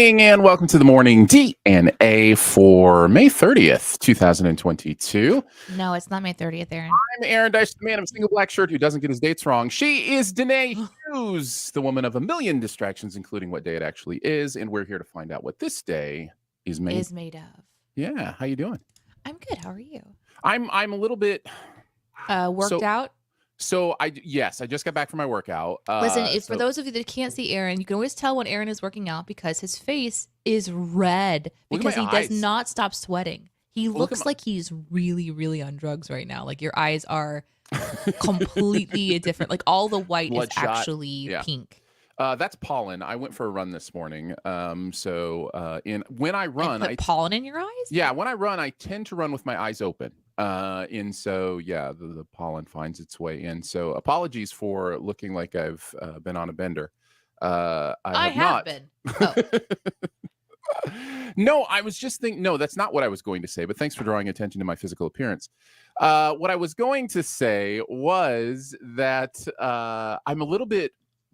morning and welcome to the morning DNA for May 30th, 2022. No, it's not May 30th, Aaron. I'm Aaron Dice, the man of a single black shirt who doesn't get his dates wrong. She is Danae Hughes, the woman of a million distractions, including what day it actually is. And we're here to find out what this day is made of. Yeah, how you doing? I'm good. How are you? I'm a little bit worked out. So I just got back from my workout. Listen, for those of you that can't see Aaron, you can always tell when Aaron is working out because his face is red because he does not stop sweating. He looks like he's really, really on drugs right now. Like your eyes are completely different. Like all the white Bloodshot. Is actually pink. That's pollen. I went for a run this morning. When I run, I put pollen in your eyes? Yeah, when I run, I tend to run with my eyes open. And so, the pollen finds its way in. So apologies for looking like I've been on a bender. I have not been. Oh. No, I was just thinking, no, that's not what I was going to say, but thanks for drawing attention to my physical appearance. What I was going to say was that I'm a little bit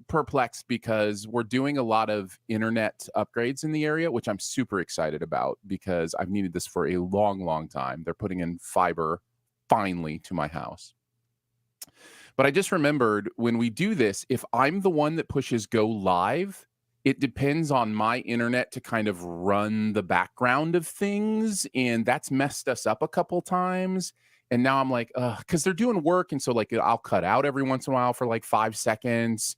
perplexed because we're doing a lot of internet upgrades in the area, which I'm super excited about because I've needed this for a long time. They're putting in fiber finally to my house. But I just remembered when we do this, if I'm the one that pushes go live, it depends on my internet to kind of run the background of things. And that's messed us up a couple times. And now I'm like, because they're doing work. And so like I'll cut out every once in a while for like 5 seconds.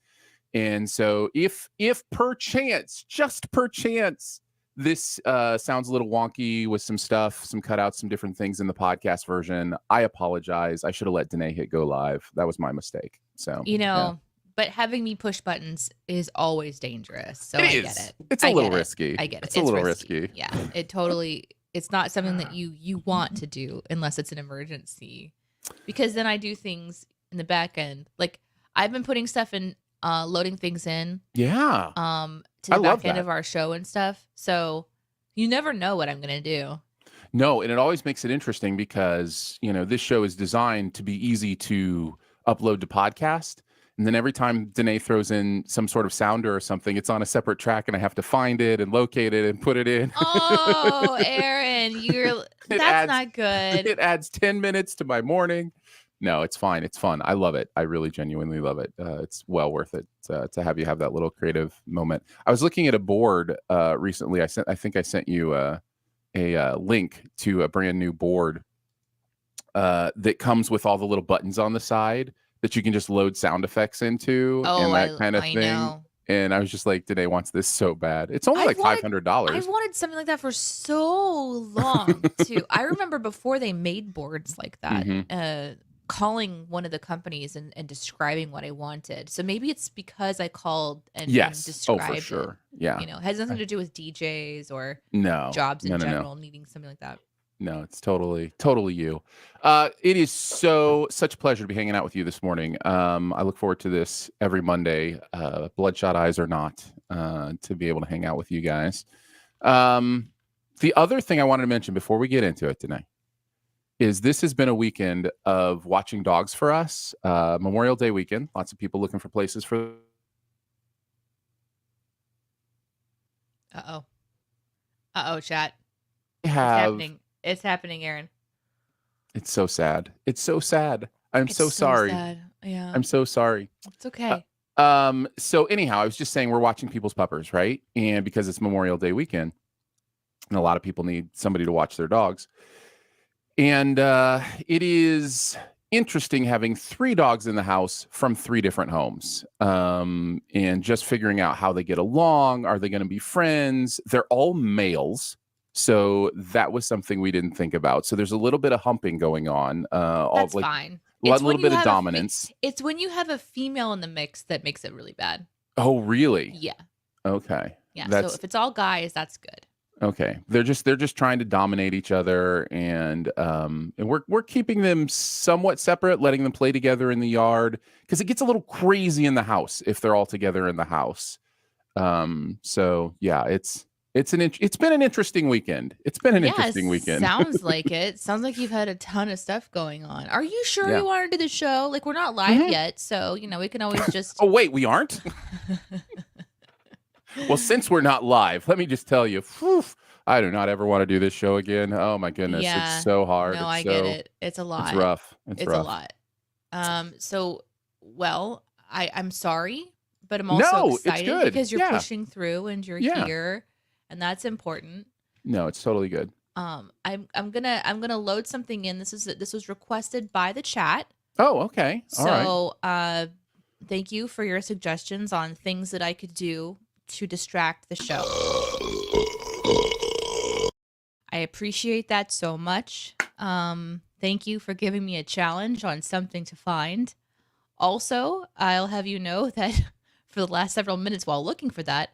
And so if perchance, just perchance, this sounds a little wonky with some stuff, some cutouts, some different things in the podcast version, I apologize. I should have let Danae hit go live. That was my mistake. So, but having me push buttons is always dangerous. So I get it. It's a little risky. I get it. It's a little risky. Yeah, it's not something that you want to do unless it's an emergency. Because then I do things in the back end. Like I've been putting stuff in, loading things in. Yeah. To the back end of our show and stuff. So you never know what I'm going to do. No, and it always makes it interesting because, this show is designed to be easy to upload to podcast. And then every time Danae throws in some sort of sounder or something, it's on a separate track and I have to find it and locate it and put it in. Oh, Aaron, that's not good. It adds 10 minutes to my morning. No, it's fine. It's fun. I love it. I really genuinely love it. It's well worth it to have you have that little creative moment. I was looking at a board recently. I think I sent you a link to a brand new board that comes with all the little buttons on the side that you can just load sound effects into and that kind of thing. Know. And I was just like, Danae wants this so bad. It's only $500. I've wanted something like that for so long too. I remember before they made boards like that, calling one of the companies and describing what I wanted. So maybe it's because I called and described. Oh, for sure. Yeah. It has nothing to do with DJs or jobs in general needing something like that. No, it's totally you. It is such a pleasure to be hanging out with you this morning. I look forward to this every Monday, bloodshot eyes or not, to be able to hang out with you guys. The other thing I wanted to mention before we get into it tonight is this has been a weekend of watching dogs for us. Memorial Day weekend. Lots of people looking for places for. Uh-oh, chat. It's happening, Aaron. It's so sad. It's so sad. It's so sorry. Sad. Yeah. I'm so sorry. It's okay. So anyhow, I was just saying we're watching people's puppers, right? And because it's Memorial Day weekend, and a lot of people need somebody to watch their dogs. And it is interesting having 3 dogs in the house from 3 different homes, and just figuring out how they get along. Are they going to be friends? They're all males. So that was something we didn't think about. So there's a little bit of humping going on. That's fine. A little bit of dominance. It's when you have a female in the mix that makes it really bad. Oh, really? Yeah. Okay. Yeah. So if it's all guys, that's good. Okay. They're just trying to dominate each other, and we're keeping them somewhat separate, letting them play together in the yard because it gets a little crazy in the house if they're all together in the house. So yeah, it's been an interesting weekend. It's been an interesting weekend. Sounds like it. Sounds like you've had a ton of stuff going on. Are you sure you want to do the show? Like, we're not live yet, so we can always just. Oh wait, we aren't. Well, since we're not live, let me just tell you, I do not ever want to do this show again. Oh my goodness, Yeah. it's so hard. No, It's I get so it. It's a lot. it's rough. It's a lot. Well, I'm sorry, but I'm also No, it's excited good. because you're Yeah. pushing through and you're Yeah. here, and that's important. No, it's totally good. I'm gonna load something in. This was requested by the chat. Oh, okay. All right. So thank you for your suggestions on things that I could do to distract the show. I appreciate that so much. Thank you for giving me a challenge on something to find. Also, I'll have you know that for the last several minutes while looking for that,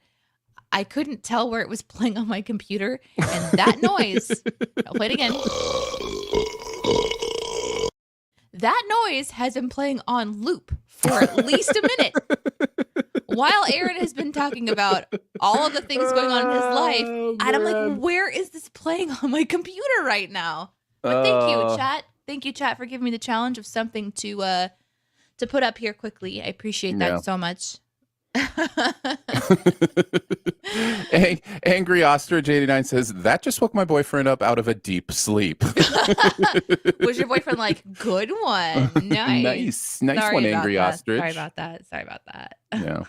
I couldn't tell where it was playing on my computer, and that noise, I'll play it again. That noise has been playing on loop for at least a minute while Aaron has been talking about all of the things going on in his life. And I'm like, where is this playing on my computer right now? But thank you, chat. Thank you, chat, for giving me the challenge of something to put up here quickly. I appreciate that so much. Angry Ostrich 89 says that just woke my boyfriend up out of a deep sleep. Was your boyfriend like, good one? Nice Sorry one, Angry Ostrich. Sorry about that. Yeah.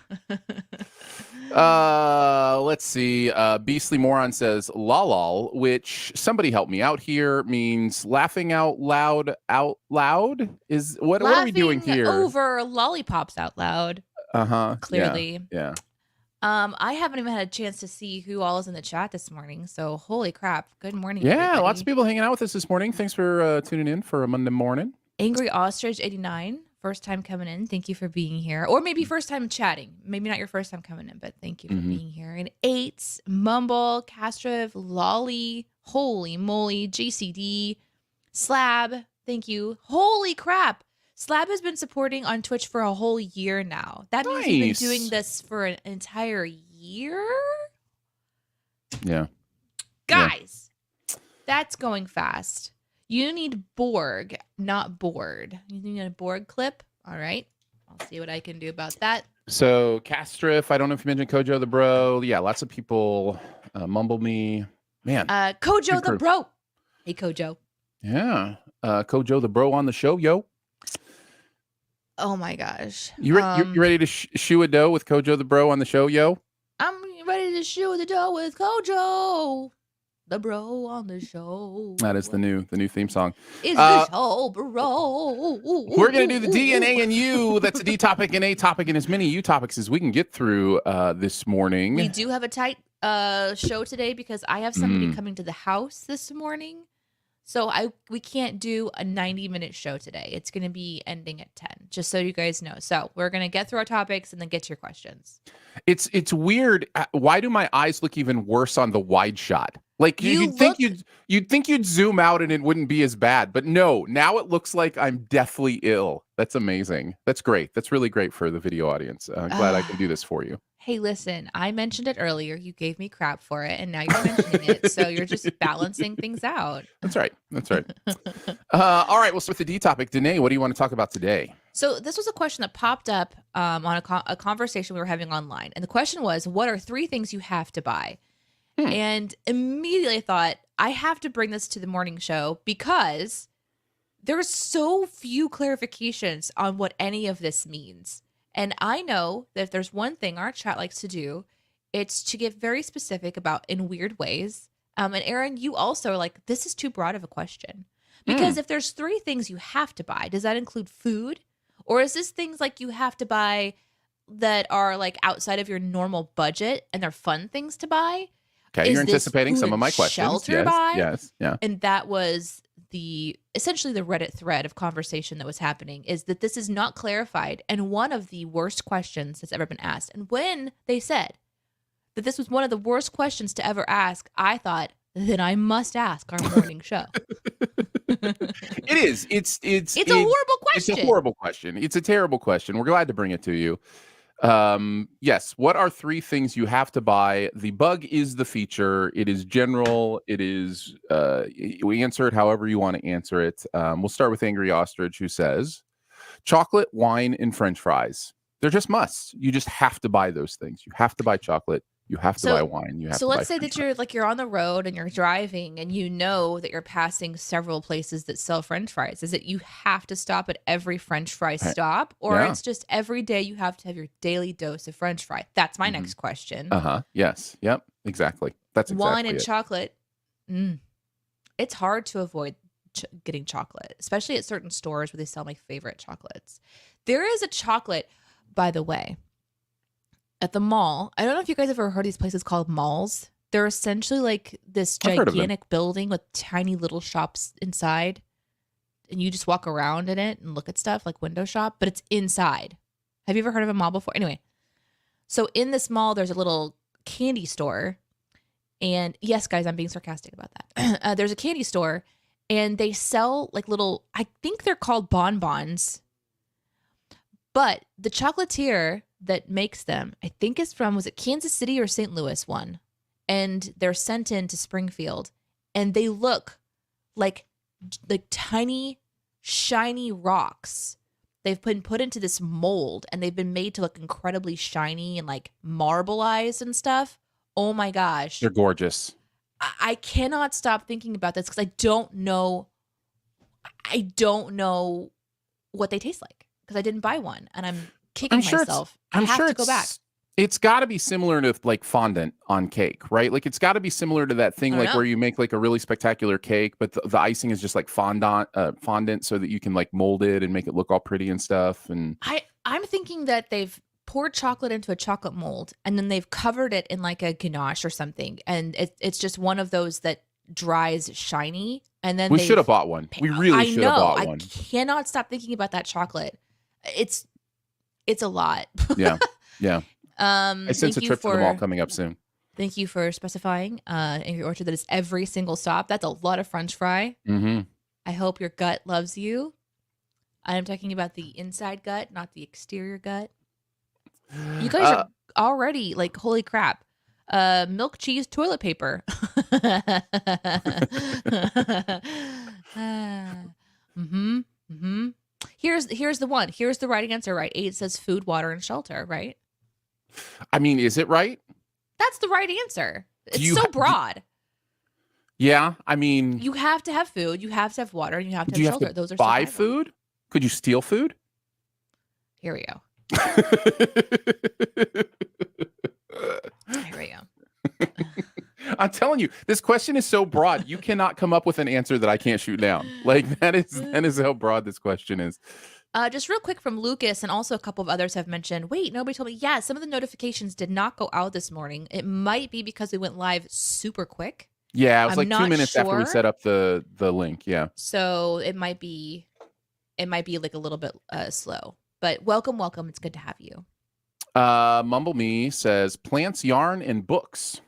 Let's see. Beastly Moron says lol, which somebody help me out here, means laughing out loud. Is what are we doing here? Over lollipops out loud. Clearly. Yeah. I haven't even had a chance to see who all is in the chat this morning. So holy crap. Good morning. Yeah, everybody. Lots of people hanging out with us this morning. Thanks for tuning in for a Monday morning. Angry Ostrich 89, first time coming in. Thank you for being here. Or maybe first time chatting. Maybe not your first time coming in, but thank you for being here. And 8, Mumble, Castriv, Lolly, holy moly, JCD, Slab, thank you. Holy crap. Slab has been supporting on Twitch for a whole year now. That means you've been doing this for an entire year? Yeah. Guys, that's going fast. You need Borg, not bored. You need a Borg clip? All right. I'll see what I can do about that. So, Castriff, I don't know if you mentioned Kojo the Bro. Yeah, lots of people mumble me. Man. Kojo the Bro. Hey, Kojo. Yeah. Kojo the Bro on the show, yo. Oh my gosh. You ready to shoe a dough with Kojo the Bro on the show, yo? I'm ready to shoe the dough with Kojo the Bro on the show. That is the new theme song. Is the show, bro. We're gonna do the DNA and U. That's a D topic and A topic and as many U topics as we can get through this morning. We do have a tight show today because I have somebody coming to the house this morning. So we can't do a 90-minute show today. It's going to be ending at 10, just so you guys know. So we're going to get through our topics and then get to your questions. It's weird. Why do my eyes look even worse on the wide shot? Like you'd think you'd zoom out and it wouldn't be as bad, but no. Now it looks like I'm deathly ill. That's amazing. That's great. That's really great for the video audience. I'm glad I can do this for you. Hey, listen, I mentioned it earlier. You gave me crap for it, and now you're mentioning it. So you're just balancing things out. That's right. All right, we'll start with the D topic. Danae, what do you want to talk about today? So this was a question that popped up on a conversation we were having online. And the question was, what are 3 things you have to buy? And immediately I thought, I have to bring this to the morning show because there's so few clarifications on what any of this means. And I know that if there's one thing our chat likes to do, it's to get very specific about in weird ways. And Aaron, you also are like, this is too broad of a question. Because if there's 3 things you have to buy, does that include food? Or is this things like you have to buy that are like outside of your normal budget and they're fun things to buy? Okay, you're anticipating some of my questions. Shelter buy? Yes. And that was essentially the Reddit thread of conversation that was happening, is that this is not clarified and one of the worst questions that's ever been asked. And when they said that this was one of the worst questions to ever ask, I thought, then I must ask our morning show. It is. It's a horrible question. It's a horrible question. It's a terrible question. We're glad to bring it to you. Yes. What are 3 things you have to buy? The bug is the feature. It is general. It is, we answer it however you want to answer it. We'll start with Angry Ostrich, who says chocolate, wine, and French fries. They're just musts. You just have to buy those things. You have to buy chocolate. You have to buy wine. You have to buy let's say that you're on the road and you're driving and you know that you're passing several places that sell French fries. Is it you have to stop at every French fry stop, or it's just every day you have to have your daily dose of French fry? That's my next question. Yes. Yep. Exactly. That's exactly wine and chocolate. It's hard to avoid getting chocolate, especially at certain stores where they sell my favorite chocolates. There is a chocolate, by the way, at the mall. I don't know if you guys have ever heard of these places called malls. They're essentially like this gigantic building with tiny little shops inside. And you just walk around in it and look at stuff like window shop, but it's inside. Have you ever heard of a mall before? Anyway, so in this mall, there's a little candy store. And yes, guys, I'm being sarcastic about that. There's a candy store and they sell like little, I think they're called bonbons. But the chocolatier that makes them, I think is from, was it Kansas City or St. Louis one? And they're sent into Springfield. And they look like tiny, shiny rocks. They've been put into this mold and they've been made to look incredibly shiny and like marbleized and stuff. Oh my gosh. They're gorgeous. I cannot stop thinking about this because I don't know what they taste like because I didn't buy one and I'm kicking myself. I have to go back. It's got to be similar to like fondant on cake, right? Like it's got to be similar to that thing like where you make like a really spectacular cake, but the icing is just like fondant so that you can like mold it and make it look all pretty and stuff. And I'm thinking that they've poured chocolate into a chocolate mold and then they've covered it in like a ganache or something. And it's just one of those that dries shiny. And then we should have bought one. We really should have bought one. I cannot stop thinking about that chocolate. It's a lot. Yeah. Yeah. I sense a trip to the mall coming up soon. Thank you for specifying in your orchard that it's every single stop. That's a lot of French fry. Mm-hmm. I hope your gut loves you. I'm talking about the inside gut, not the exterior gut. You guys are already like, holy crap. Milk, cheese, toilet paper. Here's the one. Here's the right answer, right? 8 says food, water, and shelter, right? I mean, is it right? That's the right answer. It's so broad. Yeah, I mean, you have to have food, you have to have water, and you have to have shelter. Those are buy food? Could you steal food? Here we go. Here we go. I'm telling you, this question is so broad. You cannot come up with an answer that I can't shoot down. Like that is how broad this question is. Just real quick from Lucas, and also a couple of others have mentioned, wait, nobody told me. Yeah, some of the notifications did not go out this morning. It might be because we went live super quick. Yeah, it was like 2 minutes after we set up the link. Yeah. So it might be like a little bit slow. But welcome. It's good to have you. Mumble Me says plants, yarn, and books.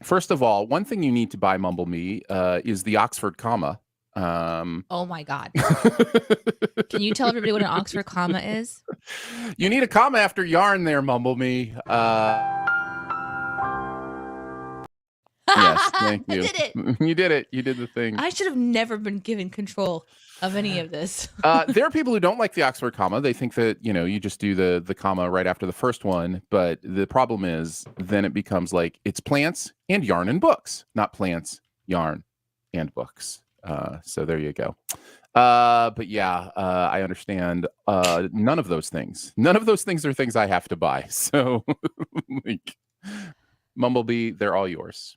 First of all, one thing you need to buy, Mumble Me, is the Oxford comma. Oh my God. Can you tell everybody what an Oxford comma is? You need a comma after yarn there, Mumble Me. Yes, thank you. I did it. You did it. You did the thing. I should have never been given control of any of this. There are people who don't like the Oxford comma. They think that, you just do the comma right after the first one. But the problem is then it becomes like it's plants and yarn and books, not plants, yarn, and books. So there you go. But yeah, I understand. None of those things are things I have to buy. So like, Mumblebee, they're all yours.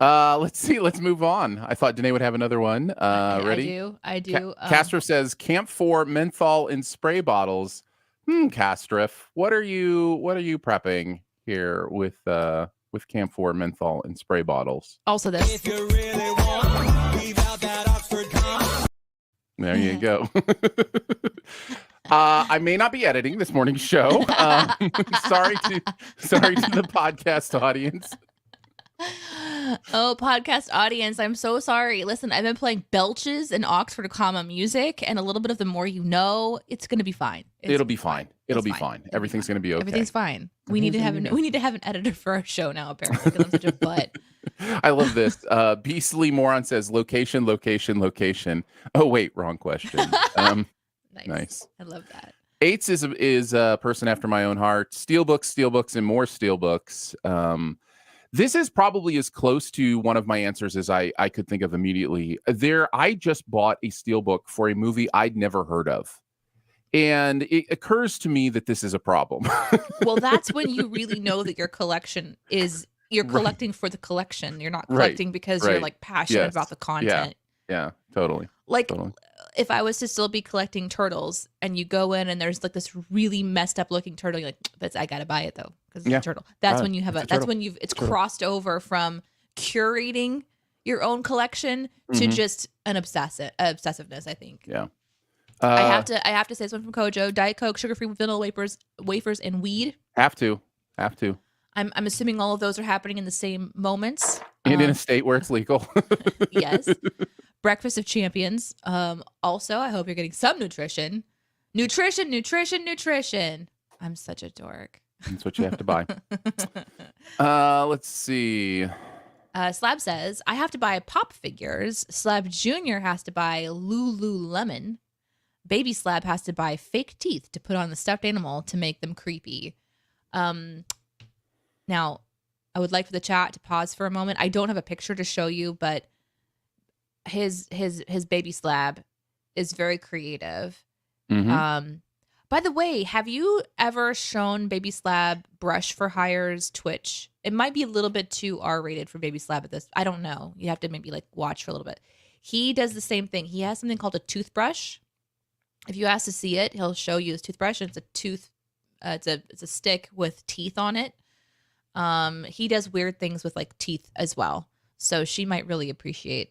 Let's see. Let's move on. I thought Danae would have another one. Ready? I do. Castrif says Camp 4 menthol in spray bottles. Castrif, what are you prepping here with Camp 4 menthol in spray bottles? Also this. If you really want, leave out that Oxford comma. There you go. I may not be editing this morning's show. Sorry to the podcast audience. Oh, podcast audience, I'm so sorry. Listen, I've been playing belches and Oxford comma music and a little bit of The More You Know. It's going to be fine. It'll be fine. It'll be fine. Everything's going to be okay. Everything's fine. We need to have an editor for our show now, apparently, because I'm such a butt. I love this. Beastly Moron says location. Oh, wait, wrong question. Nice. I love that. Eights is a person after my own heart. Steelbooks, and more steelbooks. This is probably as close to one of my answers as I could think of immediately. I just bought a steelbook for a movie I'd never heard of. And it occurs to me that this is a problem. Well, that's when you really know that your collection is, you're collecting for the collection. You're not collecting because you're like passionate about the content. Yeah, totally. Like totally. If I was to still be collecting turtles and you go in and there's like this really messed up looking turtle, you're like, I gotta buy it though because it's a turtle. That's when you have that's when it's crossed over from curating your own collection to just an obsessiveness, I think. Yeah. I have to say this one from Kojo: Diet Coke, sugar-free vanilla wafers, and weed. Have to. I'm assuming all of those are happening in the same moments. And in a state where it's legal. Yes. Breakfast of Champions. Also, I hope you're getting some nutrition. Nutrition. I'm such a dork. That's what you have to buy. Let's see. Slab says, I have to buy pop figures. Slab Jr. has to buy Lululemon. Baby Slab has to buy fake teeth to put on the stuffed animal to make them creepy. Now, I would like for the chat to pause for a moment. I don't have a picture to show you, but his Baby Slab is very creative. By the way, have you ever shown Baby Slab Brush for Hire's Twitch? It might be a little bit too R-rated for Baby Slab at this. I don't know. You have to maybe like watch for a little bit. He does the same thing. He has something called a toothbrush. If you ask to see it, he'll show you his toothbrush. And it's a tooth. It's a stick with teeth on it. He does weird things with like teeth as well. So she might really appreciate.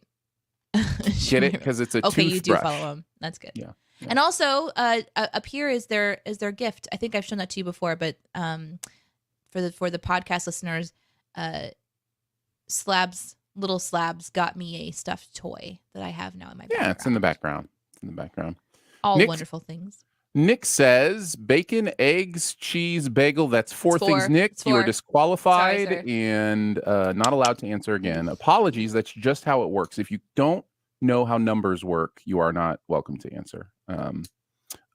Get it? Because it's a toothbrush. Okay, you do follow him. That's good. Yeah. And also, up here is their gift. I think I've shown that to you before, but for the podcast listeners, Little Slabs got me a stuffed toy that I have now in my background. Yeah, it's in the background. All wonderful things. Nick says bacon, eggs, cheese, bagel. That's four things, Nick. You are disqualified. Sorry, and not allowed to answer again. Apologies. That's just how it works. If you don't know how numbers work, you are not welcome to answer.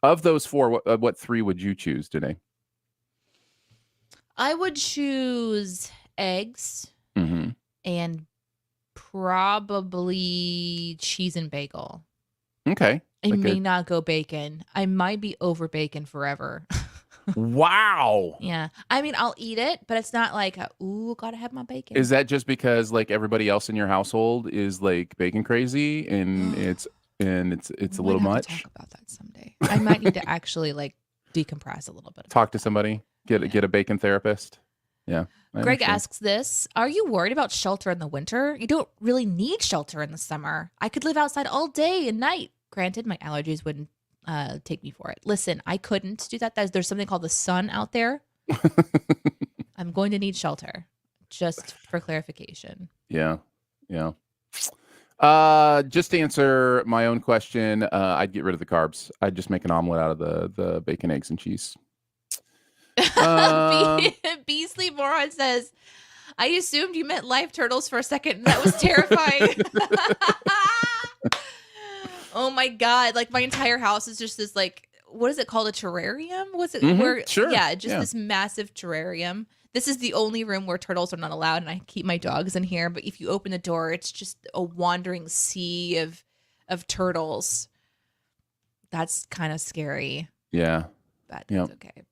Of those four, what three would you choose today? I would choose eggs and probably cheese and bagel. Okay. I may not go bacon. I might be over bacon forever. Wow. Yeah. I mean, I'll eat it, but it's not like, ooh, gotta have my bacon. Is that just because like everybody else in your household is like bacon crazy and it's a little much? Talk about that someday. I might need to actually like decompress a little bit. Talk to somebody. Get a bacon therapist. Yeah. Greg asks this: are you worried about shelter in the winter? You don't really need shelter in the summer. I could live outside all day and night. Granted, my allergies wouldn't take me for it. Listen, I couldn't do that. There's something called the sun out there. I'm going to need shelter, just for clarification. Yeah. Just to answer my own question, I'd get rid of the carbs. I'd just make an omelet out of the bacon, eggs, and cheese. Beasley Moron says, I assumed you meant live turtles for a second. That was terrifying. Oh my God. Like my entire house is just this like, what is it called? A terrarium? Was it? Sure. Yeah. This massive terrarium. This is the only room where turtles are not allowed. And I keep my dogs in here. But if you open the door, it's just a wandering sea of turtles. That's kind of scary. Yeah. But it's okay.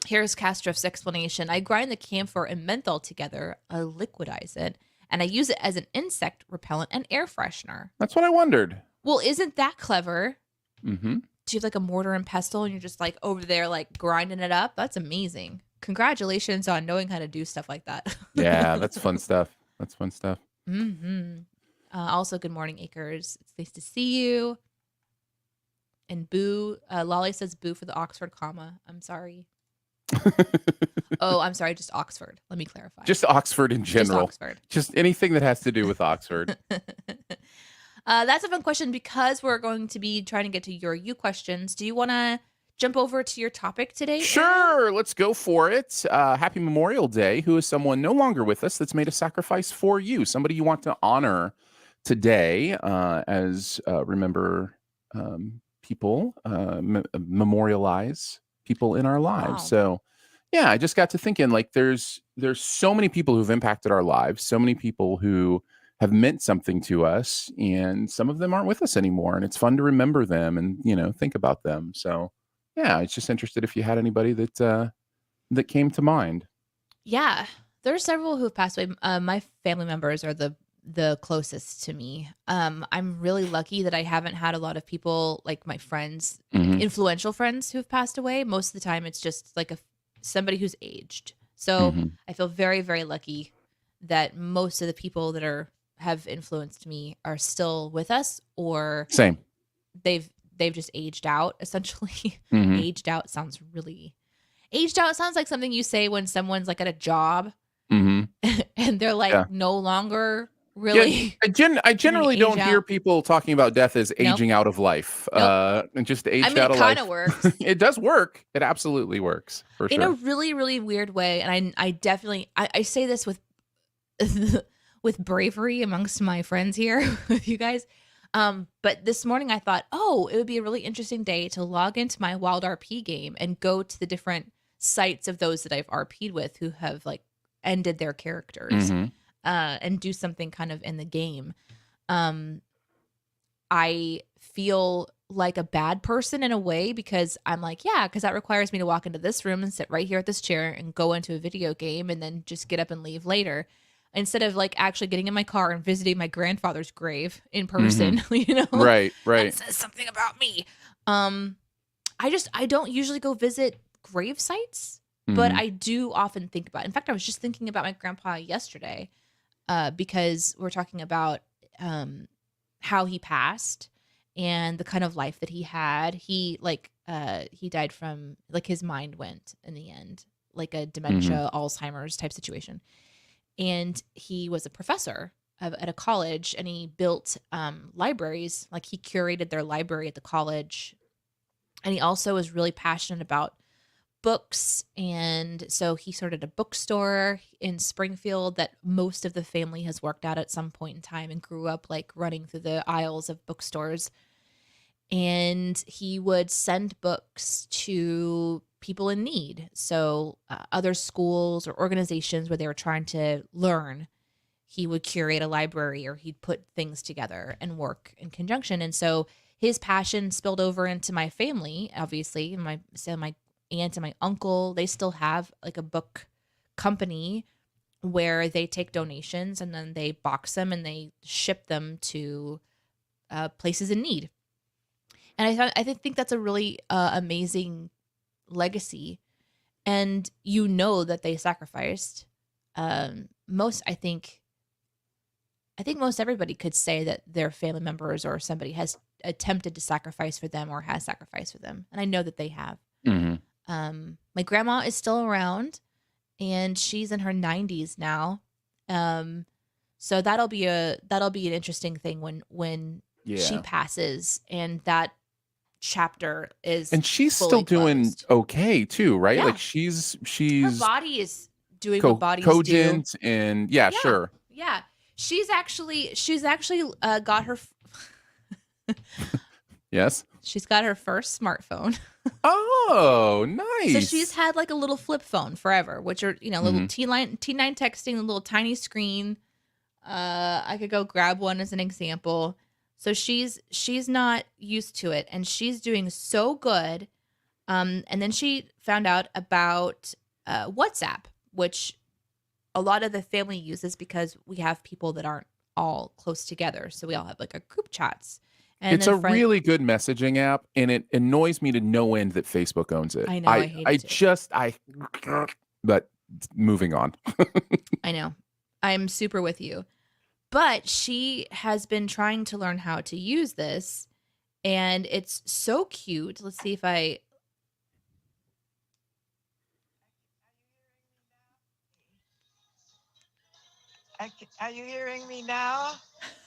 Here's Castrof's explanation. I grind the camphor and menthol together, I liquidize it, and I use it as an insect repellent and air freshener. That's what I wondered. Well, isn't that clever? Mm-hmm. Do you have like a mortar and pestle and you're just like over there like grinding it up? That's amazing. Congratulations on knowing how to do stuff like that. Yeah, that's fun stuff. Also, good morning, Acres. It's nice to see you. And boo. Lolly says boo for the Oxford comma. I'm sorry. Oh, I'm sorry. Just Oxford. Let me clarify. Just Oxford in general. Just Oxford. Just anything that has to do with Oxford. That's a fun question because we're going to be trying to get to your you questions. Do you want to jump over to your topic today? Sure. Let's go for it. Happy Memorial Day. Who is someone no longer with us that's made a sacrifice for you? Somebody you want to honor today as remember people, memorialize people in our lives. Wow. So yeah, I just got to thinking, like, there's so many people who've impacted our lives, so many people who have meant something to us, and some of them aren't with us anymore, and it's fun to remember them and, think about them. So yeah, I was just interested if you had anybody that came to mind. Yeah, there are several who have passed away. My family members are the closest to me. I'm really lucky that I haven't had a lot of people like my friends, like Hmm. influential friends who've passed away. Most of the time, it's just like somebody who's aged. So Hmm. I feel very, very lucky that most of the people that have influenced me are still with us, or Same. they've just aged out. Essentially, Hmm. aged out sounds like something you say when someone's like at a job Hmm. and they're like Yeah. no longer Yeah, really I getting generally age don't hear out. people talking about death as Nope. aging out of life, Nope. and just I aged mean, out it of kind of life. works It does work. It absolutely works for in a sure. really, really weird way. And I definitely, I say this with, with bravery amongst my friends here with you guys. But this morning I thought, oh, it would be a really interesting day to log into my Wild RP game and go to the different sites of those that I've RP'd with who have like ended their characters, Hmm. and do something kind of in the game. Um, I feel like a bad person in a way because I'm like, yeah, because that requires me to walk into this room and sit right here at this chair and go into a video game and then just get up and leave later. Instead of like actually getting in my car and visiting my grandfather's grave in Hmm. person, Right, that right. says something about me. I don't usually go visit grave sites, but Hmm. I do often think about it. In fact, I was just thinking about my grandpa yesterday, because we're talking about how he passed and the kind of life that he had. He died from like his mind went in the end, like a Hmm. dementia, Alzheimer's type situation. And he was a professor at a college, and he built libraries. Like he curated their library at the college, and he also was really passionate about books. And so he started a bookstore in Springfield that most of the family has worked at some point in time, and grew up like running through the aisles of bookstores. And he would send books to people in need. So other schools or organizations where they were trying to learn, he would curate a library, or he'd put things together and work in conjunction. And so his passion spilled over into my family. Obviously, my aunt and my uncle, they still have like a book company where they take donations and then they box them and they ship them to places in need. And I think that's a really amazing legacy. And that they sacrificed. Most I think most everybody could say that their family members or somebody has attempted to sacrifice for them or has sacrificed for them, and I know that they have. Hmm. My grandma is still around, and she's in her 90s now. Um, so that'll be an interesting thing when she Yeah. passes, and that chapter is And she's still fully doing closed. okay too, right? Like Yeah, she's her she's body is doing what bodies do. cogent, and yeah, Yeah, sure. yeah. She's actually got her. Yes. She's got her first smartphone. Oh, So she's nice. had like a little flip phone forever, which are, little Hmm. T9 texting, a little tiny screen. I could go grab one as an example. So she's not used to it, and she's doing so good. And then she found out about WhatsApp, which a lot of the family uses because we have people that aren't all close together. So we all have like a group chats, and It's then a friend. really good messaging app, and it annoys me to no end that Facebook owns it. I know, I hate it too. But moving on. I know. I'm super with you. But she has been trying to learn how to use this, and it's so cute. Let's see if I. Are you hearing me now?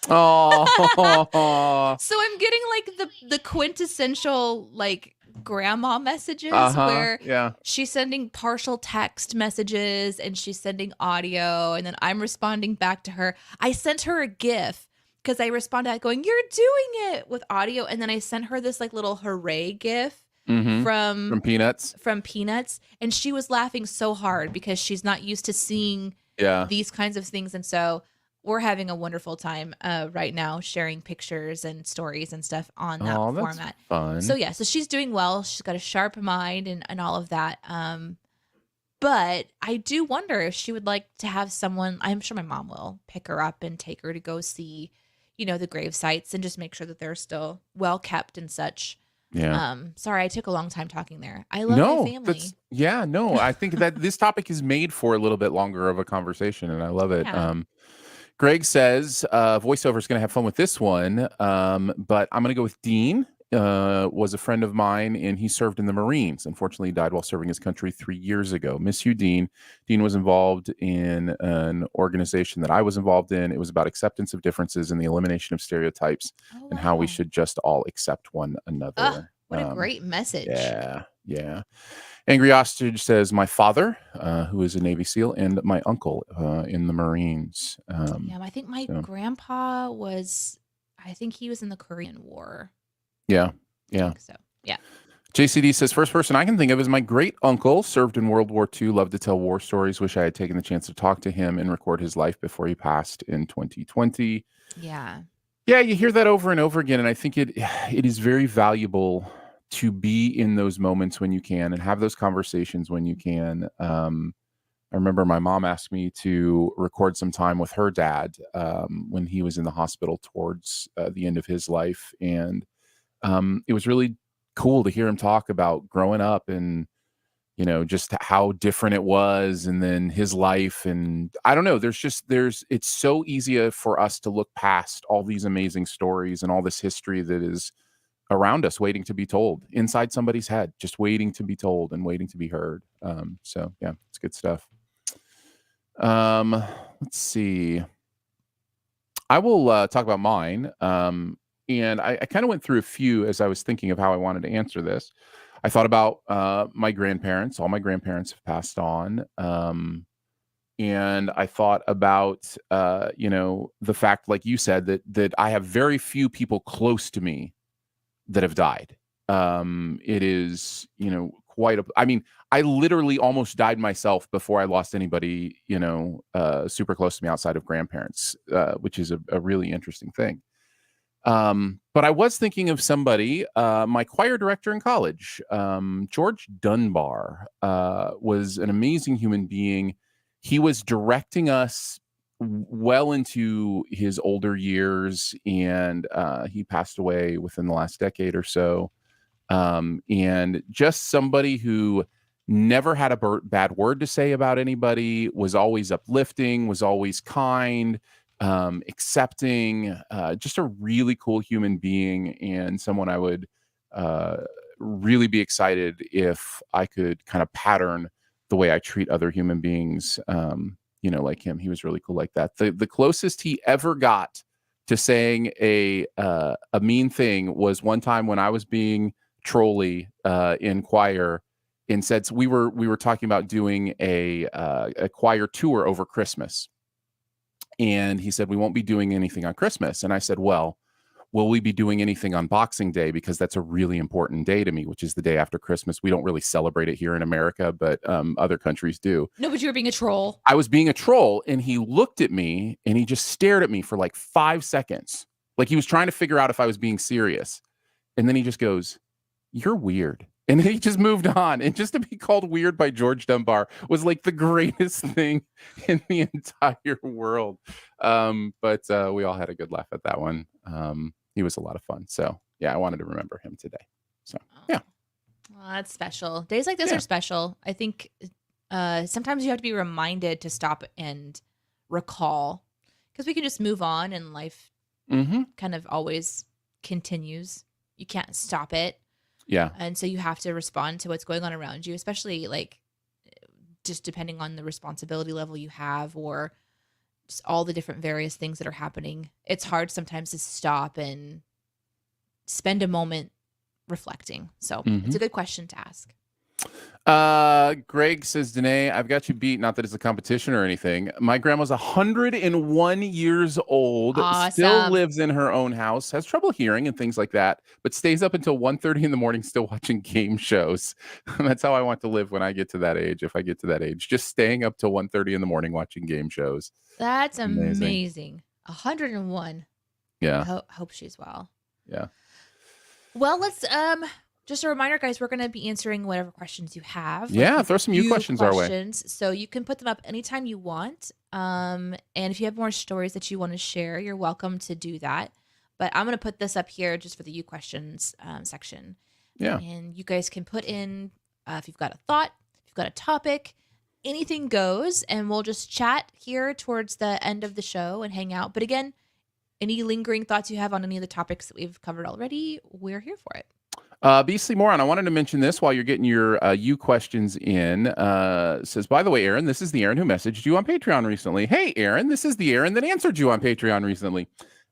Oh. So I'm getting like the quintessential like grandma messages Uh-huh. where Yeah. she's sending partial text messages and she's sending audio, and then I'm responding back to her. I sent her a GIF because I responded going, "You're doing it," with audio, and then I sent her this like little hooray gif from Peanuts. From Peanuts, and she was laughing so hard because she's not used to seeing these kinds of things, and so we're having a wonderful time right now sharing pictures and stories and stuff on that format. That's fun. So so she's doing well. She's got a sharp mind and all of that. But I do wonder if she would like to have someone. I'm sure my mom will pick her up and take her to go see, the grave sites and just make sure that they're still well kept and such. Yeah. Sorry, I took a long time talking there. I love my family. I think that this topic is made for a little bit longer of a conversation, and I love it. Yeah. Greg says voiceover is going to have fun with this one, but I'm going to go with Dean. Was a friend of mine, and he served in the Marines. Unfortunately, he died while serving his country 3 years ago. Miss you, Dean. Dean was involved in an organization that I was involved in. It was about acceptance of differences and the elimination of stereotypes and how we should just all accept one another. What a great message. Yeah. Angry Ostrich says, my father, who is a Navy SEAL, and my uncle in the Marines. I think my grandpa I think he was in the Korean War. Yeah. So, yeah. JCD says, first person I can think of is my great uncle, served in World War II, loved to tell war stories. Wish I had taken the chance to talk to him and record his life before he passed in 2020. Yeah. Yeah, you hear that over and over again. And I think it is very valuable to be in those moments when you can and have those conversations when you can. I remember my mom asked me to record some time with her dad when he was in the hospital towards the end of his life. And it was really cool to hear him talk about growing up and, just how different it was, and then his life. And I don't know, it's so easy for us to look past all these amazing stories and all this history that is around us, waiting to be told, inside somebody's head, just waiting to be told and waiting to be heard. So yeah, it's good stuff. Let's see. I will talk about mine. And I kind of went through a few as I was thinking of how I wanted to answer this. I thought about my grandparents. All my grandparents have passed on. And I thought about, the fact, like you said, that I have very few people close to me that have died. It is, I literally almost died myself before I lost anybody, super close to me outside of grandparents, which is a really interesting thing. But I was thinking of somebody, my choir director in college, George Dunbar, was an amazing human being. He was directing us well into his older years, and he passed away within the last decade or so. And just somebody who never had a bad word to say about anybody, was always uplifting, was always kind, accepting, just a really cool human being, and someone I would really be excited if I could kind of pattern the way I treat other human beings, like him. He was really cool like that. The closest he ever got to saying a mean thing was one time when I was being trolly in choir, and said, so we were talking about doing a choir tour over Christmas. And he said, we won't be doing anything on Christmas. And I said, well, will we be doing anything on Boxing Day? Because that's a really important day to me, which is the day after Christmas. We don't really celebrate it here in America, but other countries do. No, but you were being a troll. I was being a troll, and he looked at me and he just stared at me for like 5 seconds. Like he was trying to figure out if I was being serious. And then he just goes, you're weird. And he just moved on. And just to be called weird by George Dunbar was like the greatest thing in the entire world. But we all had a good laugh at that one. He was a lot of fun. So yeah, I wanted to remember him today. So yeah. Well, that's special. Days like this are special. I think sometimes you have to be reminded to stop and recall, because we can just move on and life kind of always continues. You can't stop it. Yeah. And so you have to respond to what's going on around you, especially like just depending on the responsibility level you have, or just all the different various things that are happening. It's hard sometimes to stop and spend a moment reflecting. So it's a good question to ask. Greg says, Danae, I've got you beat. Not that it's a competition or anything. My grandma's 101 years old, still Awesome. lives in her own house, has trouble hearing and things like that, but stays up until 1:30 in the morning still watching game shows. That's how I want to live when I get to that age. If I get to that age, just staying up till 1:30 in the morning watching game shows. That's amazing. 101. Yeah. Hope she's well. Yeah. Well, let's just a reminder, guys, we're going to be answering whatever questions you have. Yeah, throw some questions our way. So you can put them up anytime you want. And if you have more stories that you want to share, you're welcome to do that. But I'm going to put this up here just for the you questions section. Yeah. And you guys can put in if you've got a thought, if you've got a topic, anything goes, and we'll just chat here towards the end of the show and hang out. But again, any lingering thoughts you have on any of the topics that we've covered already, we're here for it. Beastly Moron, I wanted to mention this while you're getting your you questions in. Says, by the way, Aaron, this is the Aaron who messaged you on Patreon recently. Hey, Aaron, this is the Aaron that answered you on Patreon recently.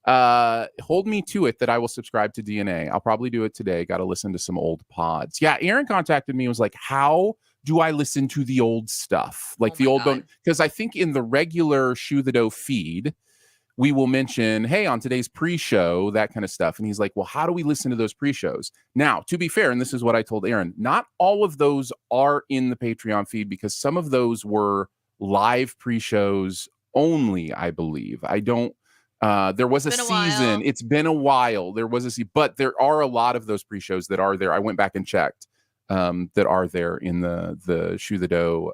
Hold me to it that I will subscribe to DNA. I'll probably do it today. Got to listen to some old pods. Yeah, Aaron contacted me and was like, how do I listen to the old stuff? Like the old, because I think in the regular Shoe the Dough feed, we will mention, hey, on today's pre-show, that kind of stuff. And he's like, well, how do we listen to those pre-shows? Now, to be fair, and this is what I told Aaron, not all of those are in the Patreon feed because some of those were live pre-shows only, I believe. I don't, there was a season. It's been a while. There was a season, but there are a lot of those pre-shows that are there. I went back and checked that are there in the Shoe the Dough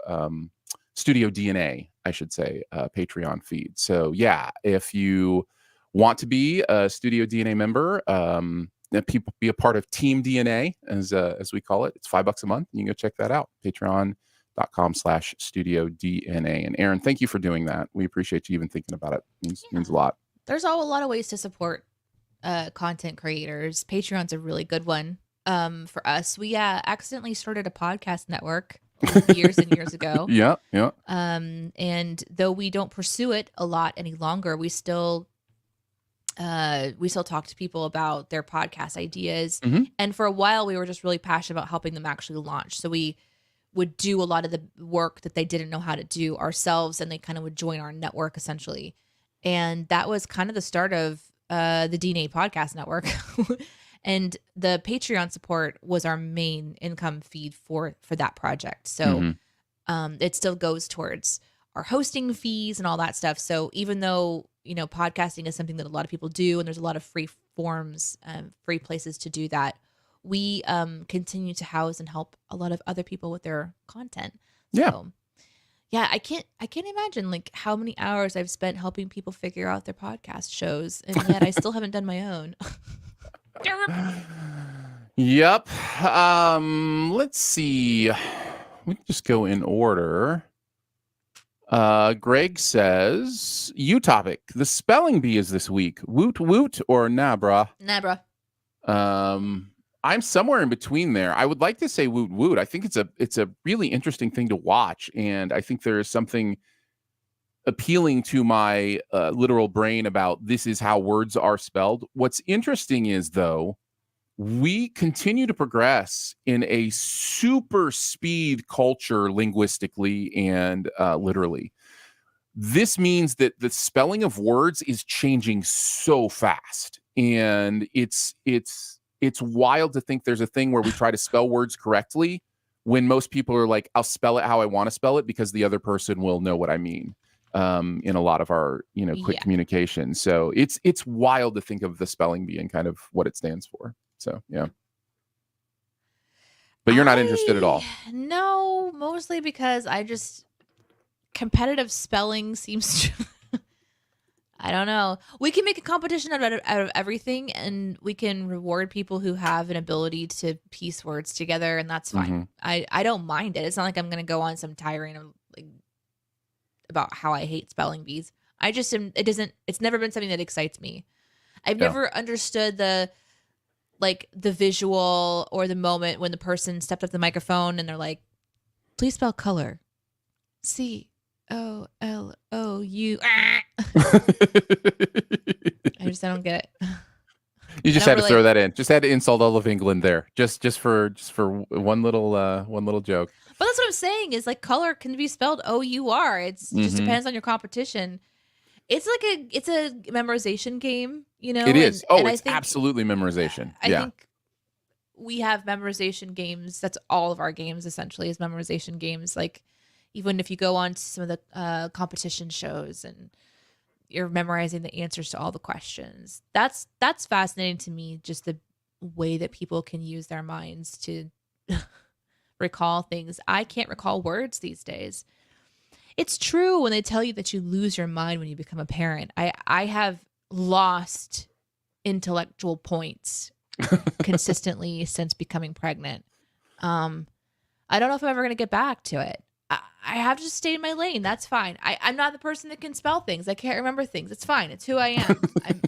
Studio DNA, I should say, Patreon feed. So yeah, if you want to be a Studio DNA member, people be a part of Team DNA, as we call it, it's $5 a month. You can go check that out. Patreon.com/Studio DNA. And Aaron, thank you for doing that. We appreciate you even thinking about it. Means a lot. There's a lot of ways to support content creators. Patreon's a really good one for us. We accidentally started a podcast network years and years ago. Yeah. And though we don't pursue it a lot any longer, we still talk to people about their podcast ideas. Mm-hmm. And for a while, we were just really passionate about helping them actually launch. So we would do a lot of the work that they didn't know how to do ourselves, and they kind of would join our network essentially. And that was kind of the start of the DNA Podcast Network. And the Patreon support was our main income feed for that project. So it still goes towards our hosting fees and all that stuff. So even though, podcasting is something that a lot of people do, and there's a lot of free forms, free places to do that, we continue to house and help a lot of other people with their content. Yeah. So, yeah, I can't imagine like how many hours I've spent helping people figure out their podcast shows, and yet I still haven't done my own. Yep. Let's see. We can just go in order. Greg says, you topic. The spelling bee is this week. Woot woot or nah, brah? Nah, bruh. I'm somewhere in between there. I would like to say woot woot. I think it's a really interesting thing to watch, and I think there is something appealing to my literal brain about this is how words are spelled. What's interesting is, though, we continue to progress in a super speed culture linguistically and literally. This means that the spelling of words is changing so fast, and it's wild to think there's a thing where we try to spell words correctly when most people are like, I'll spell it how I want to spell it because the other person will know what I mean. In a lot of our, quick communication. So it's wild to think of the spelling bee and kind of what it stands for. So, yeah. But you're not interested at all. No, mostly because competitive spelling seems to, I don't know. We can make a competition out of everything, and we can reward people who have an ability to piece words together, and that's fine. I don't mind it. It's not like I'm going to go on some tirade about how I hate spelling bees. It's never been something that excites me. I've never understood the visual or the moment when the person stepped up the microphone and they're like, please spell color. COLOU. I don't get it. You just And had I'm to throw really, that in. Just had to insult all of England there. Just for one little joke. but that's what I'm saying is like color can be spelled O-U-R. It's just Hmm. depends on your competition. It's a memorization game, It and is. Oh, I it's think absolutely memorization. I Yeah. think we have memorization games. That's all of our games essentially is memorization games. Like even if you go on to some of the competition shows and you're memorizing the answers to all the questions. That's fascinating to me, just the way that people can use their minds to recall things. I can't recall words these days. It's true when they tell you that you lose your mind when you become a parent. I have lost intellectual points consistently since becoming pregnant. Um, I don't know if I'm ever going to get back to it. I have to just stay in my lane. That's fine. I'm not the person that can spell things. I can't remember things. It's fine. It's who I am.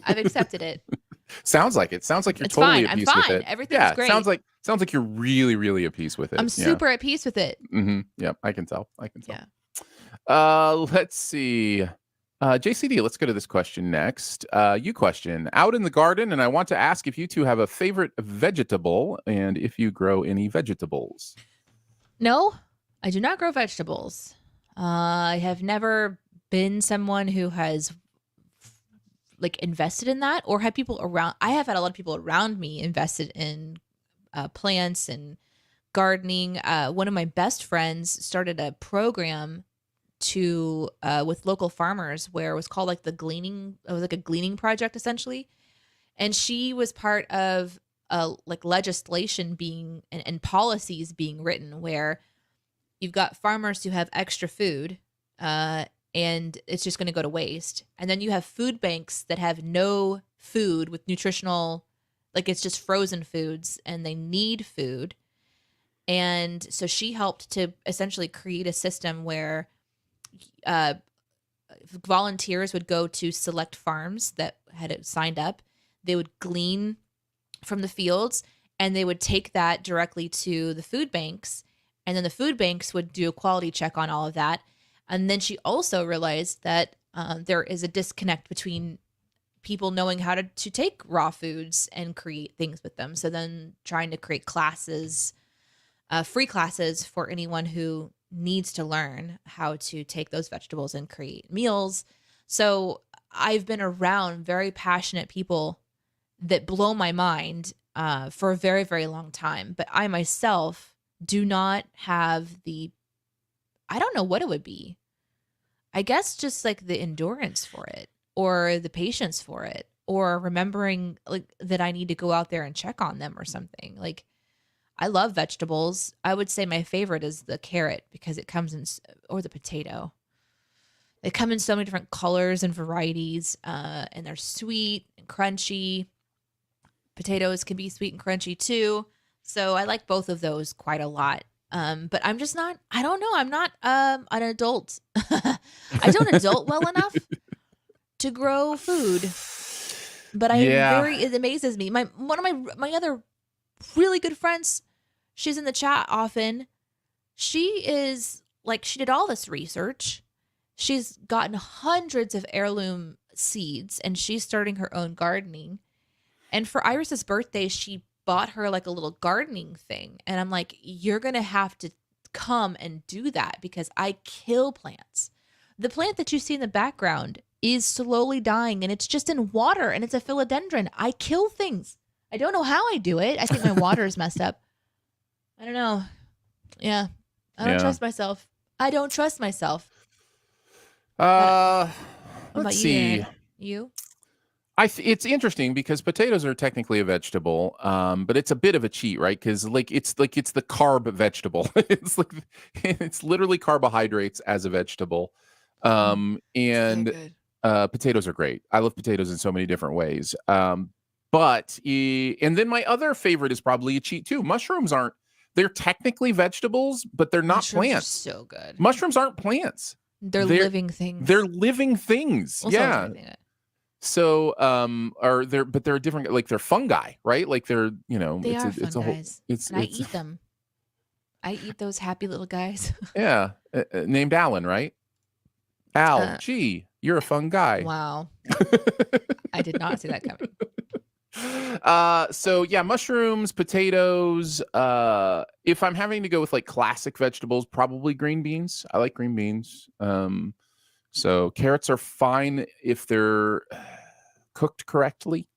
I've accepted it. Sounds like it. Sounds like you're It's totally fine. at I'm peace with fine. it. Everything's Yeah. great. Sounds like you're really, really at peace with it. I'm Yeah. super at peace with it. Mm-hmm. Yep. I can tell. Yeah. Let's see. JCD, let's go to this question next. You question. Out in the garden, and I want to ask if you two have a favorite vegetable and if you grow any vegetables. No, I do not grow vegetables. I have never been someone who has like invested in that or had people around. I have had a lot of people around me invested in plants and gardening. One of my best friends started a program to with local farmers where it was called like it was like a gleaning project essentially, and she was part of like legislation being and policies being written where you've got farmers who have extra food and it's just going to go to waste, and then you have food banks that have no food with nutritional, like it's just frozen foods and they need food. And so she helped to essentially create a system where volunteers would go to select farms that had it signed up. They would glean from the fields and they would take that directly to the food banks. And then the food banks would do a quality check on all of that. And then she also realized that there is a disconnect between people knowing how to take raw foods and create things with them. So then trying to create classes, free classes for anyone who needs to learn how to take those vegetables and create meals. So I've been around very passionate people that blow my mind for a very, very long time. But I myself do not have I don't know what it would be. I guess just like the endurance for it or the patience for it or remembering like that I need to go out there and check on them or something. Like I love vegetables. I would say my favorite is the carrot because it comes in, or the potato. They come in so many different colors and varieties, and they're sweet and crunchy. Potatoes can be sweet and crunchy too. So I like both of those quite a lot. But I'm just not, I don't know. I'm not an adult. I don't adult well enough to grow food. But it amazes me. One of my other really good friends, she's in the chat often. She did all this research. She's gotten hundreds of heirloom seeds and she's starting her own gardening. And for Iris's birthday, she bought her like a little gardening thing. And I'm like, you're going to have to come and do that because I kill plants. The plant that you see in the background is slowly dying and it's just in water and it's a philodendron. I kill things. I don't know how I do it. I think my water is messed up. I don't know. Yeah. I don't trust myself. I don't trust myself. Let's see. see. You? It's interesting because potatoes are technically a vegetable, but it's a bit of a cheat, right? Because it's the carb vegetable. It's literally carbohydrates as a vegetable, and potatoes are great. I love potatoes in so many different ways. And then my other favorite is probably a cheat too. Mushrooms aren't. They're technically vegetables, but they're not plants. So good. Mushrooms aren't plants. They're living things. They're living things. Also, yeah. So, but they're different, like they're fungi, right? Like they're, it's a whole, I eat them. I eat those happy little guys. Yeah. Named Alan, right? Al, gee, you're a fun guy. Wow. I did not see that coming. So yeah, mushrooms, potatoes. If I'm having to go with like classic vegetables, probably green beans. I like green beans. So carrots are fine if they're cooked correctly.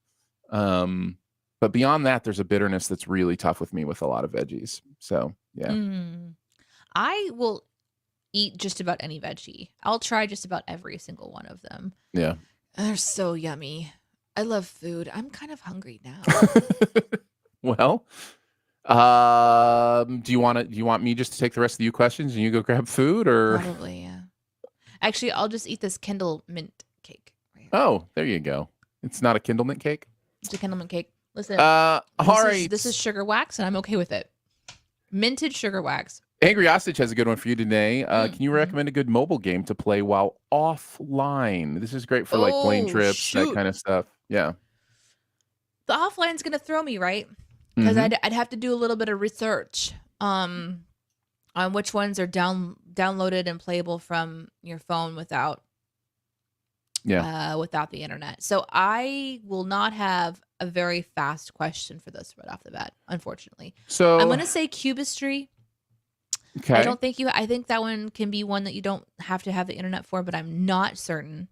But beyond that, there's a bitterness that's really tough with me with a lot of veggies. So yeah. I will eat just about any veggie. I'll try just about every single one of them. Yeah. They're so yummy. I love food. I'm kind of hungry now. Well, do you want me just to take the rest of you questions and you go grab food, or? Probably, yeah. Actually, I'll just eat this Kindle mint cake. Right here. Oh, there you go. It's not a Kindle mint cake. It's a Kindle mint cake. Listen, all right. This is sugar wax, and I'm okay with it. Minted sugar wax. Angry Ostrich has a good one for you today. Can you recommend a good mobile game to play while offline? This is great for like plane trips, that kind of stuff. Yeah. The offline's gonna throw me, right? Because I'd have to do a little bit of research on which ones are downloaded and playable from your phone without the internet. So I will not have a very fast question for this right off the bat, unfortunately. So I'm gonna say Cubistry. Okay. I think that one can be one that you don't have to have the internet for, but I'm not certain.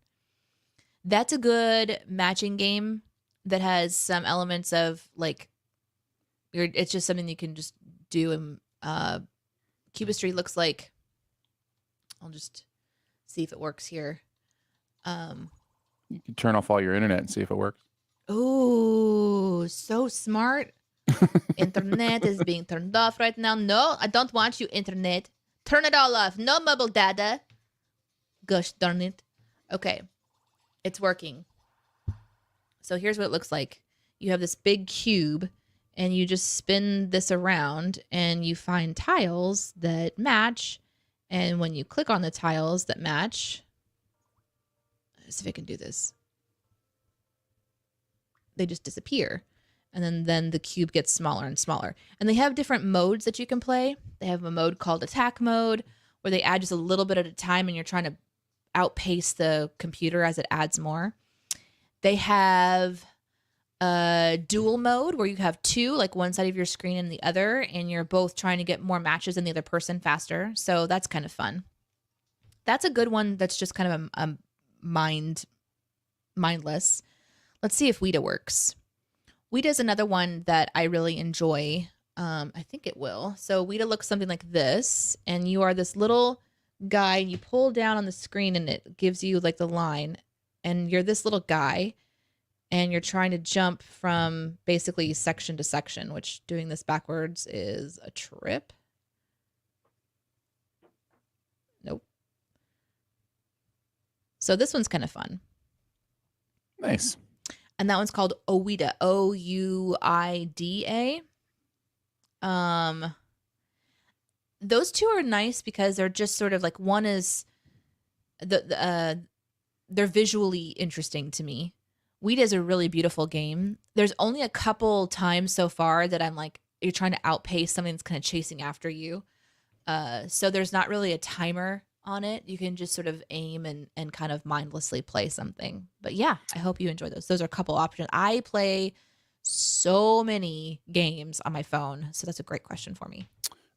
That's a good matching game that has some elements of like it's just something you can just do. And Cubistry looks like, I'll just see if it works here. You can turn off all your internet and see if it works. Oh, so smart. Internet is being turned off right now. No, I don't want you, internet. Turn it all off. No mobile data. Gosh darn it. Okay. It's working. So here's what it looks like. You have this big cube, and you just spin this around, and you find tiles that match. And when you click on the tiles that match, let's see if I can do this. They just disappear. And then the cube gets smaller and smaller. And they have different modes that you can play. They have a mode called attack mode, where they add just a little bit at a time, and you're trying to outpace the computer as it adds more. They have a dual mode, where you have two, like one side of your screen and the other, and you're both trying to get more matches than the other person faster. So that's kind of fun. That's a good one that's just kind of a mindless. Let's see if Ouija works. Ouija is another one that I really enjoy. I think it will. So Ouija looks something like this, and you are this little guy, and you pull down on the screen, and it gives you like the line, and you're this little guy, and you're trying to jump from basically section to section, which doing this backwards is a trip. Nope. So this one's kind of fun. Nice. And that one's called Ouida, Ouida. Those two are nice because they're just sort of like, one is they're visually interesting to me. Ouida is a really beautiful game. There's only a couple times so far that I'm like, you're trying to outpace something that's kind of chasing after you. So there's not really a timer on it. You can just sort of aim and kind of mindlessly play something. But yeah, I hope you enjoy those. Those are a couple options. I play so many games on my phone, so that's a great question for me.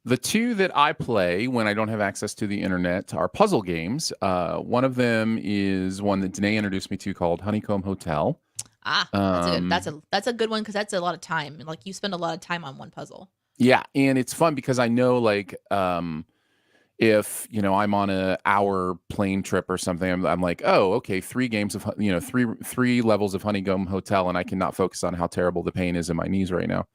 The two that I play when I don't have access to the internet are puzzle games. One of them is one that Danae introduced me to called Honeycomb Hotel. That's a good one, because that's a lot of time. Like, you spend a lot of time on one puzzle. Yeah, and it's fun because I know, like, if I'm on an hour plane trip or something, I'm like, oh, okay, 3 games of three levels of Honeycomb Hotel, and I cannot focus on how terrible the pain is in my knees right now.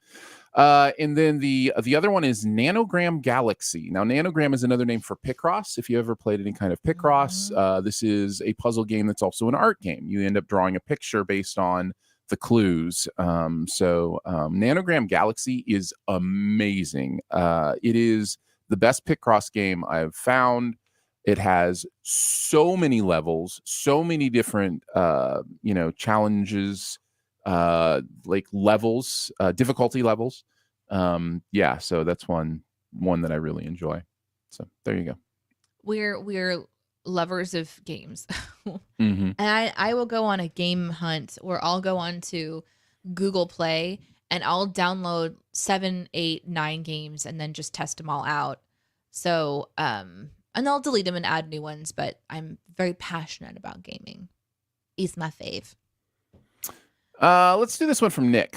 And then the other one is Nanogram Galaxy. Now, Nanogram is another name for Picross. If you ever played any kind of Picross, this is a puzzle game that's also an art game. You end up drawing a picture based on the clues. So Nanogram Galaxy is amazing. It is the best Picross game I've found. It has so many levels, so many different challenges, like levels, difficulty levels. So that's one that I really enjoy. So there you go. We're lovers of games. And I will go on a game hunt, or I'll go on to Google Play, and I'll download 7, 8, 9 games and then just test them all out. So, and I'll delete them and add new ones, but I'm very passionate about gaming. It's my fave. Let's do this one from Nick.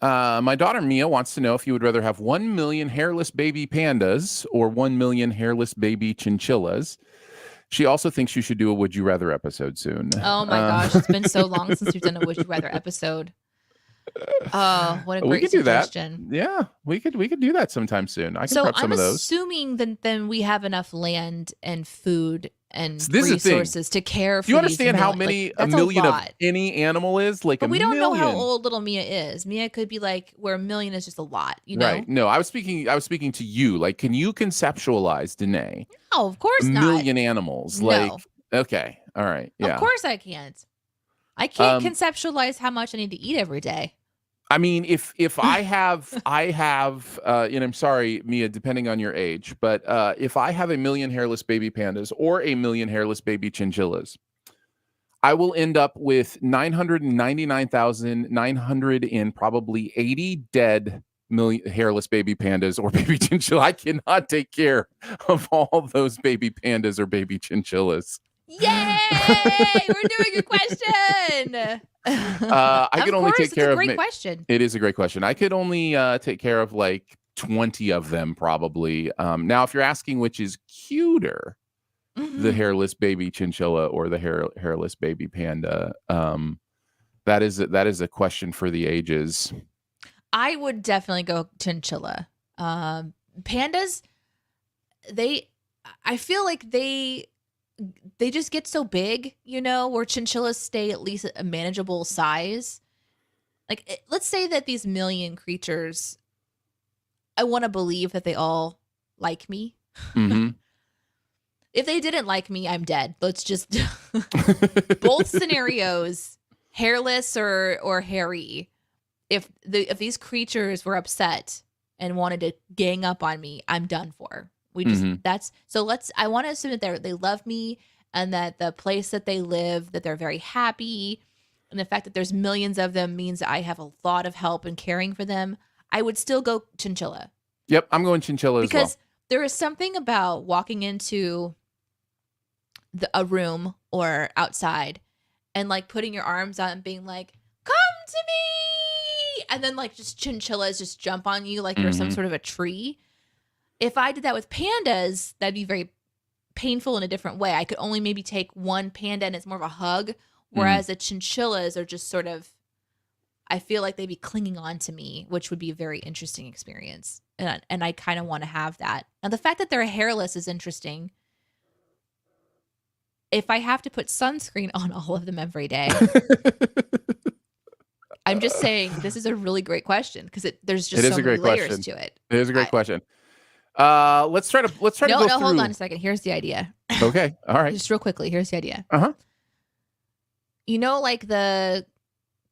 My daughter Mia wants to know if you would rather have 1 million hairless baby pandas or 1 million hairless baby chinchillas. She also thinks you should do a Would You Rather episode soon. Oh my gosh, it's been so long since we've done a Would You Rather episode. Oh, what a great we could suggestion. do that. Yeah, we could do that sometime soon. I can prep some of those. So I'm assuming that then we have enough land and food and this resources to care for. Do you understand how many a million of any animal is? Like, but we don't know how million. old little Mia is. Mia could be like where a million is just a lot, you know? Right. No, I was speaking to you. Like, can you conceptualize, Danae? No, of course a not. million animals. No. Like, okay, all right, yeah. Of course I can't. I can't conceptualize how much I need to eat every day. I mean, if I have, and I'm sorry, Mia, depending on your age, but if I have a million hairless baby pandas or a million hairless baby chinchillas, I will end up with 999,980 dead hairless baby pandas or baby chinchilla. I cannot take care of all those baby pandas or baby chinchillas. Yay! We're doing a question. I could only take care of. It's a great question. It is a great question. I could only take care of like 20 of them, probably. Now, if you're asking which is cuter, the hairless baby chinchilla or the hairless baby panda, that is a question for the ages. I would definitely go chinchilla. Pandas, I feel like they just get so big, you know, where chinchillas stay at least a manageable size. Like, let's say that these million creatures, I want to believe that they all like me. Mm-hmm. If they didn't like me, I'm dead. Let's just both scenarios, hairless or hairy. If these creatures were upset and wanted to gang up on me, I'm done for. We just I want to assume that they love me and that the place that they live, that they're very happy, and the fact that there's millions of them means that I have a lot of help in caring for them. I would still go chinchilla. Yep, I'm going chinchilla as well. Because there is something about walking into a room or outside and like putting your arms out and being like, "Come to me," and then like just chinchillas just jump on you like you're some sort of a tree. If I did that with pandas, that'd be very painful in a different way. I could only maybe take one panda and it's more of a hug, whereas the chinchillas are just sort of, I feel like they'd be clinging on to me, which would be a very interesting experience. And I kind of want to have that. Now, the fact that they're hairless is interesting. If I have to put sunscreen on all of them every day, I'm just saying this is a really great question because there's just so many layers to it. It is a great question. Let's try to go through. Hold on a second. Here's the idea. Okay. All right. Just real quickly. Here's the idea. You know, like the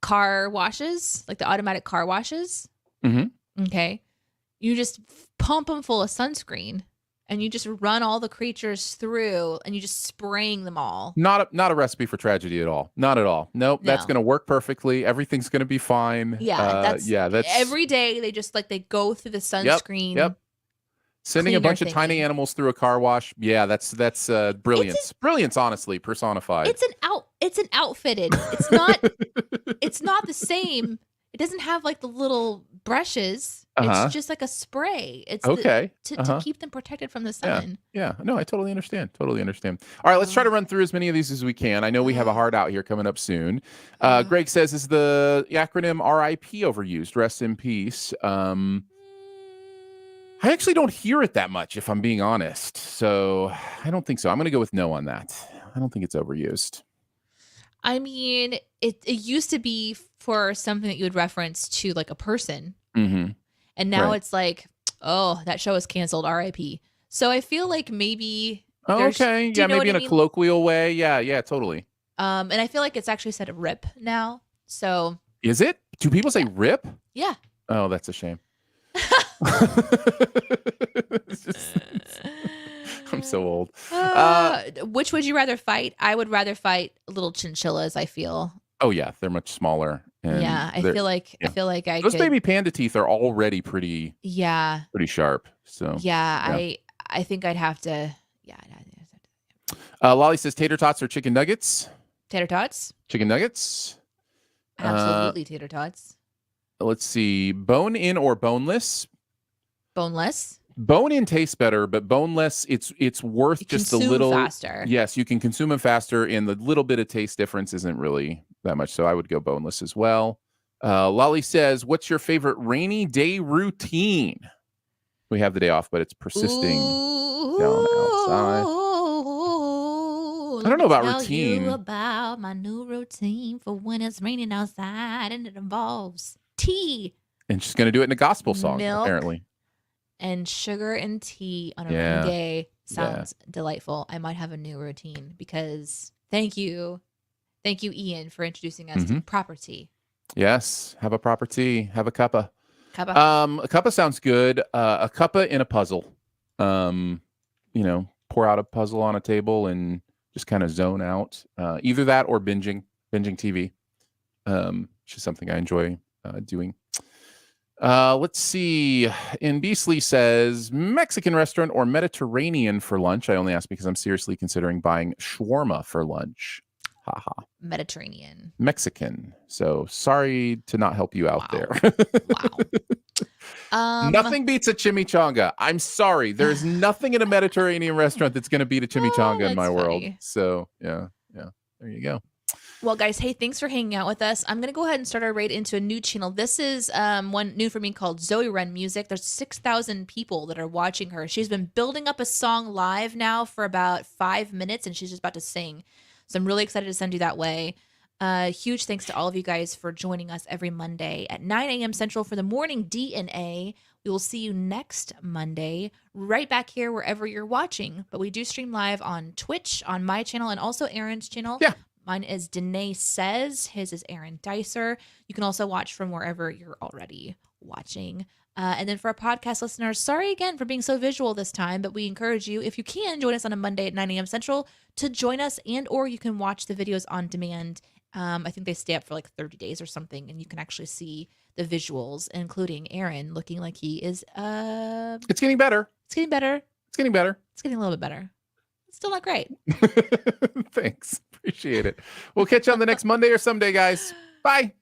car washes, like the automatic car washes. Mm-hmm. Okay. You just pump them full of sunscreen and you just run all the creatures through and you just spraying them all. Not a recipe for tragedy at all. Not at all. Nope. No. That's going to work perfectly. Everything's going to be fine. Yeah. That's every day they just like, they go through the sunscreen. Yep. Sending a bunch of tiny animals through a car wash. Yeah, that's brilliance. Brilliance, honestly, personified. It's an outfitted. It's not the same. It doesn't have like the little brushes. It's just like a spray. It's to keep them protected from the sun. Yeah. No, I totally understand. All right, let's try to run through as many of these as we can. I know we have a hard out here coming up soon. Greg says, is the acronym RIP overused? Rest in peace. I actually don't hear it that much, if I'm being honest. So I don't think so. I'm going to go with no on that. I don't think it's overused. I mean, it used to be for something that you would reference to like a person. Mm-hmm. And now it's like, oh, that show is canceled, RIP. So I feel like maybe. Oh, okay. Yeah, maybe in a colloquial way. Yeah, totally. And I feel like it's actually said RIP now. So. Is it? Do people say RIP? Yeah. Oh, that's a shame. I'm so old. Which would you rather fight? I would rather fight little chinchillas, I feel. Oh yeah, they're much smaller. And yeah, I feel like I those could. baby panda teeth are already pretty Yeah, sharp. So yeah, I think I'd have to. Yeah, Lolly says tater tots or chicken nuggets. tater tots. Chicken nuggets. Absolutely, tater tots. Let's see, bone in or boneless. Boneless. Bone in tastes better, but boneless, it's worth You just a consume little faster. Yes, you can consume them faster, and the little bit of taste difference isn't really that much. So I would go boneless as well. Lolly says, "What's your favorite rainy day routine?" We have the day off, but it's persisting down outside. I don't know about routine. You about my new routine for when it's raining outside, and it involves tea. And she's going to do it in a gospel song, Milk. apparently. And sugar and tea on a rainy day sounds delightful. I might have a new routine because thank you, Ian, for introducing us to proper tea. Yes, have a proper tea. Have a cuppa. Cuppa. A cuppa sounds good. A cuppa in a puzzle. Pour out a puzzle on a table and just kind of zone out. Either that or binging TV. Which is something I enjoy doing. Let's see. And Beasley says Mexican restaurant or Mediterranean for lunch. I only ask because I'm seriously considering buying shawarma for lunch. Haha. Mediterranean. Mexican. So sorry to not help you out there. Wow. Nothing beats a chimichanga. I'm sorry. There's nothing in a Mediterranean restaurant that's going to beat a chimichanga in my world. So yeah. There you go. Well, guys, hey, thanks for hanging out with us. I'm going to go ahead and start our raid into a new channel. This is one new for me called Zoe Wren Music. There's 6,000 people that are watching her. She's been building up a song live now for about 5 minutes, and she's just about to sing. So I'm really excited to send you that way. Huge thanks to all of you guys for joining us every Monday at 9 a.m. Central for the Morning DNA. We will see you next Monday, right back here wherever you're watching. But we do stream live on Twitch, on my channel, and also Aaron's channel. Yeah. Mine is Danae Says. His is Aaron Dicer. You can also watch from wherever you're already watching. And then for our podcast listeners, sorry again for being so visual this time, but we encourage you, if you can, join us on a Monday at 9 a.m. Central to join us, and or you can watch the videos on demand. I think they stay up for like 30 days or something, and you can actually see the visuals, including Aaron looking like he is... It's getting better. It's getting better. It's getting better. It's getting a little bit better. It's still not great. Thanks. Appreciate it. We'll catch you on the next Monday or someday, guys. Bye.